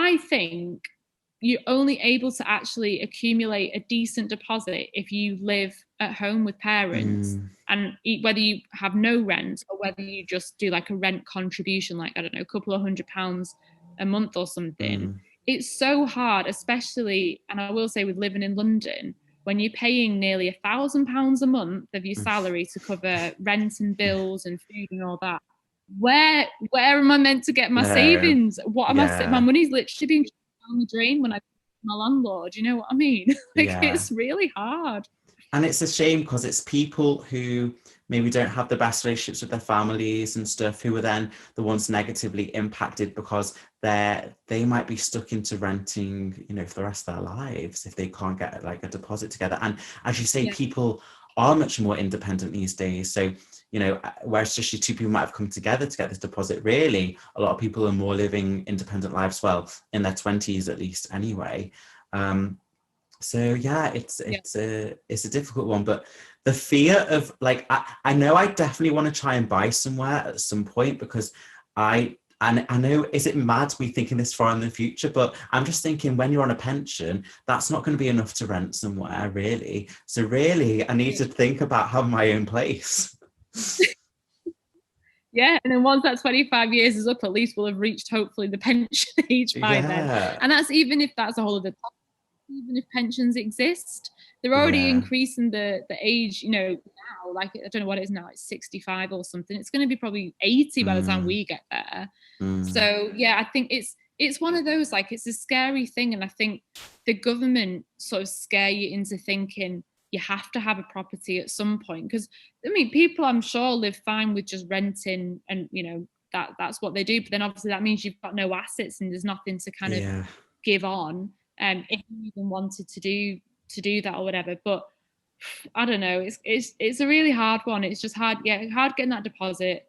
I think you're only able to actually accumulate a decent deposit if you live at home with parents, and whether you have no rent or whether you just do like a rent contribution, like, I don't know, a couple of £100 a month or something. It's so hard, especially, and I will say, with living in London, when you're paying nearly £1,000 a month of your salary to cover rent and bills and food and all that. Where am I meant to get my No. savings? What am I? My Yeah. money's literally being down the drain when I my landlord. You know what I mean? Like, Yeah. it's really hard. And it's a shame because it's people who maybe don't have the best relationships with their families and stuff who are then the ones negatively impacted because they might be stuck into renting, you know, for the rest of their lives if they can't get like a deposit together. And as you say, Yeah. people are much more independent these days. So, you know, whereas just two people might have come together to get this deposit, really, a lot of people are more living independent lives, well, in their 20s at least anyway. So yeah, Yeah. it's a difficult one, but the fear of like I know I definitely want to try and buy somewhere at some point because I know, is it mad to be thinking this far in the future? But I'm just thinking when you're on a pension, that's not going to be enough to rent somewhere, really. So really, I need to think about having my own place. Yeah, and then once that 25 years is up, at least we'll have reached, hopefully, the pension age by then. Yeah, And that's even if that's a whole other topic. Even if pensions exist, they're already yeah, increasing the age, you know, now. Like, I don't know what it is now, it's 65 or something. It's going to be probably 80 by the time mm, we get there. mm, So yeah, I think it's one of those, like, it's a scary thing, and I think the government sort of scare you into thinking you have to have a property at some point, because I mean, people, I'm sure, live fine with just renting, and you know, that's what they do, but then obviously that means you've got no assets and there's nothing to kind of yeah. give on, if you even wanted to do that or whatever. But I don't know, it's a really hard one. It's just hard, yeah, hard getting that deposit.